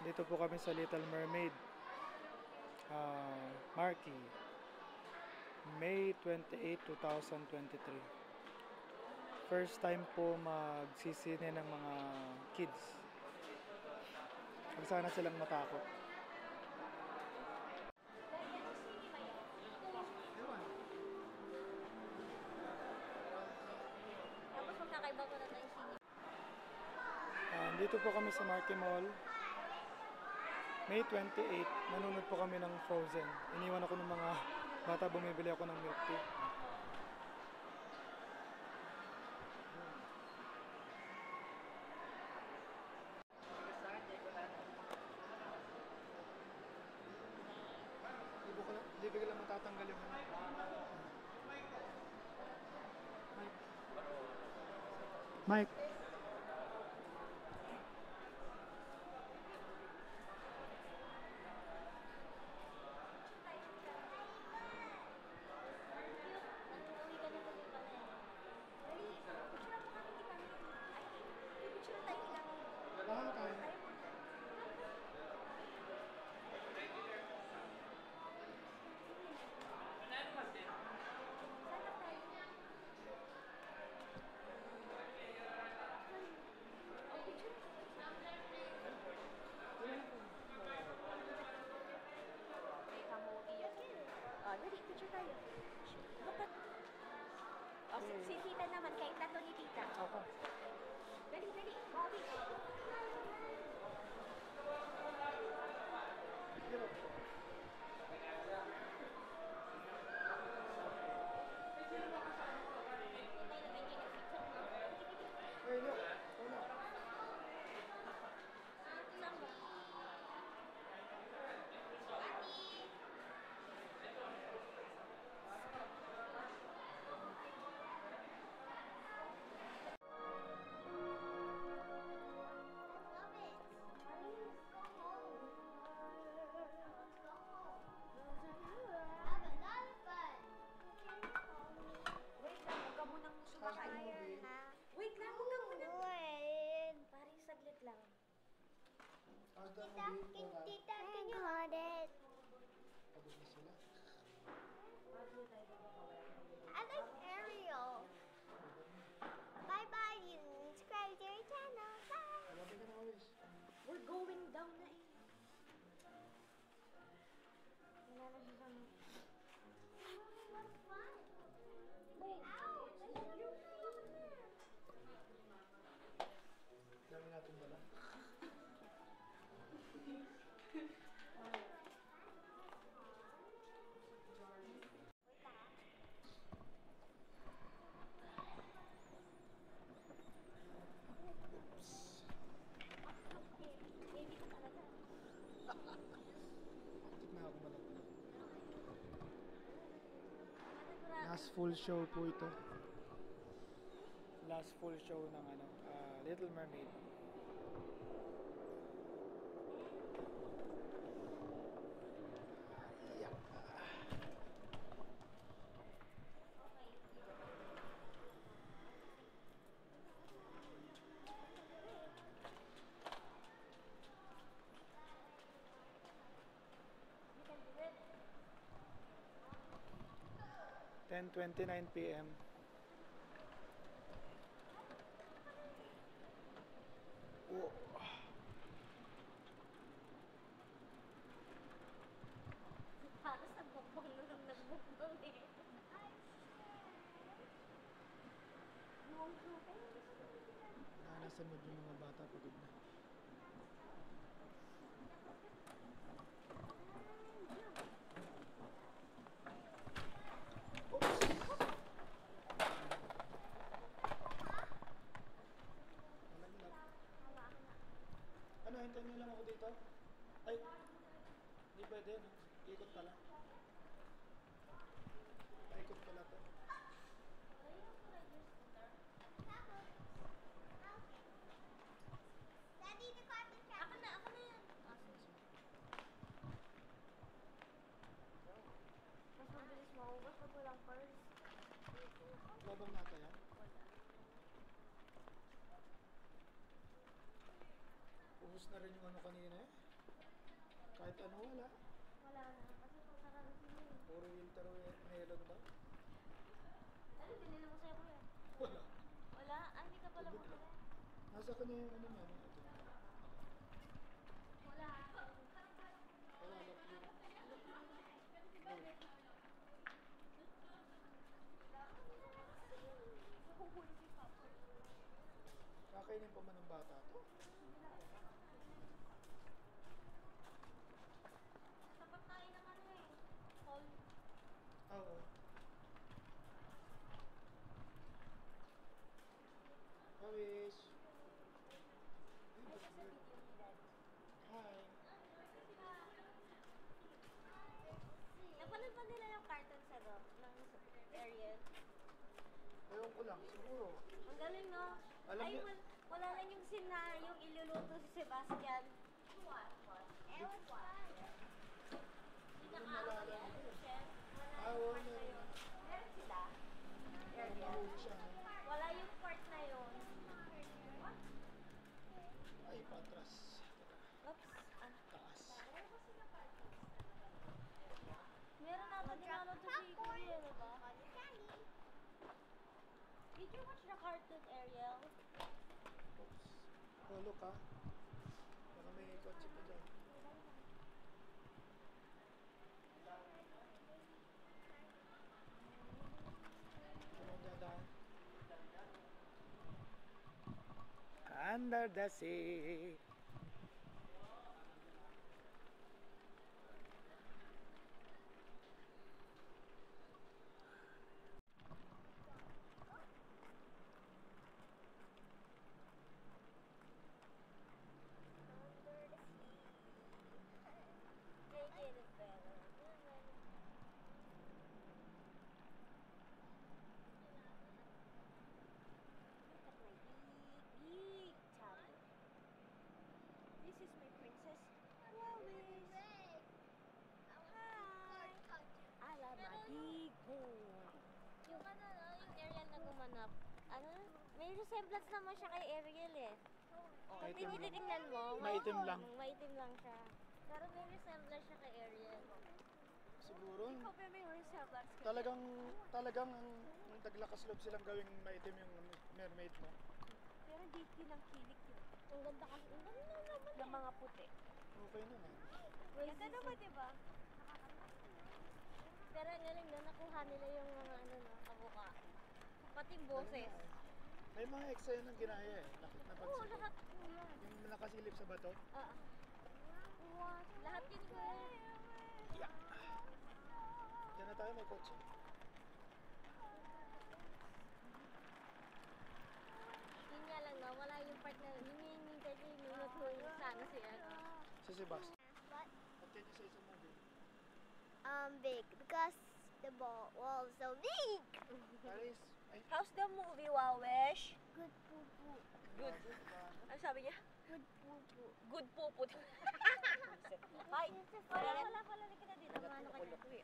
Dito po kami sa Little Mermaid. Marquee. May 28, 2023. First time po magsisine ng mga kids. Huwag sana silang matakot. Tapos magkakaiba ko na tayo singing. Dito po kami sa Marquee Mall. May 28, nanonood po kami ng Frozen. Iniwan ako ng mga bata, bumibili ako ng milk tea. Hindi bigla matatanggal yung Mike. Dali, picture tayo. Dapat. Si tita naman, kahit tato ni tita. Okay. Dali, dali. Bobby. Wait lang, huwag ka muna. Pare, saglit lang. Tita, can you hold it? I like Ariel. Bye-bye, you subscribe to your channel. Bye! We're going down na eh. Wala na siya kami. Dami natin wala. Last full show po ito. Last full show ng Little Mermaid. Yeah. 10:29 p.m. Oh. Para sa bukbang nung nagbukbang eh. Nasa mood yung mga bata, pagod na. Ano, hintayin niyo lang ako dito? Ay, hindi pwede, no? Ikot pala. Paikot pala to. Daddy, the carpet cat. Ako na yan. Mas mabilis maubos pag walang purse. Labang nata yan? Ubus na rin yung ano kanina eh. Kahit ano wala. Wala na. Kasi kung nakarating yun. Puro winter melon daw. Ano, binili mo sa'yo kuya? Wala. Wala? Ah, hindi ka pala Tubig bumili. lang. Nasa kanya yung ano niya. Wala. Wala lang yun. Nakuhuli si Papa. Kakainin pa man ng bata to. Tapat tayo ng ano eh. Hall. Oo. Pawis. Ay, sa video ni Daddy. Hi. Napanood ba nila yung cartoon sa do? Ng Ariel? Ewan ko lang, siguro. Ang galing, no? Alam Ay, niya- wala lang yung sina, yung iluluto si Sebastian. Ewan ko. Hindi naalala nakaawa ko si eh. Chef. Wala Ah, yung oo, part na meron. yun. Meron sila. Parang Ariel. mahuli siya. No? Wala yung part na yun. Ay, patras. Oops. Ah. Taas. Meron ata dinalo to si Kuya, di ba? Candy. Did you watch the cartoon, Ariel? Oops. Holo ka. Baka may kotse pa dyan. Anong dadaan? Under the sea. They did it better. Look at my big tummy. This is my princess. Lois. Hi. I love my big boy. Yung ano, no, yung Ariel na gumanap. Ano? May resemblance naman siya kay Ariel eh. Pag Maitim lang. tinitingnan mo, Maitim lang. Maitim lang siya. Pero may resemblance siya kay Ariel. Siguro. Ikaw ba may resemblance kay Talagang ang taglakas loob silang gawing maitim yung mermaid mo. Pero di kinangkilik yun. Ang ganda kasi. Ang ganda naman ng mga puti. Okay naman. Ganda naman, di ba? Pero ang galing na nakuha nila yung mga ano no, kabuka. Pati boses. May mga eksena ginaya eh. Oo, Napansin ko. lahat po yan. Yung nakasilip sa bato. Ah. What? Lahat yun ko. Yeah. Diyan na tayo, may kotse. Yun nga lang no, wala yung part na hinihintay ko yung minute kung saan si ano. Si Sebastian. What? What can you say sa movie? Big because the ball was so big. Paris. Ay. How's the movie, Wawesh? Good poo poo. Good. Ano sabi niya? Good poo poo. Good puput. Hi. Wala, halika na dito. Ano ka na?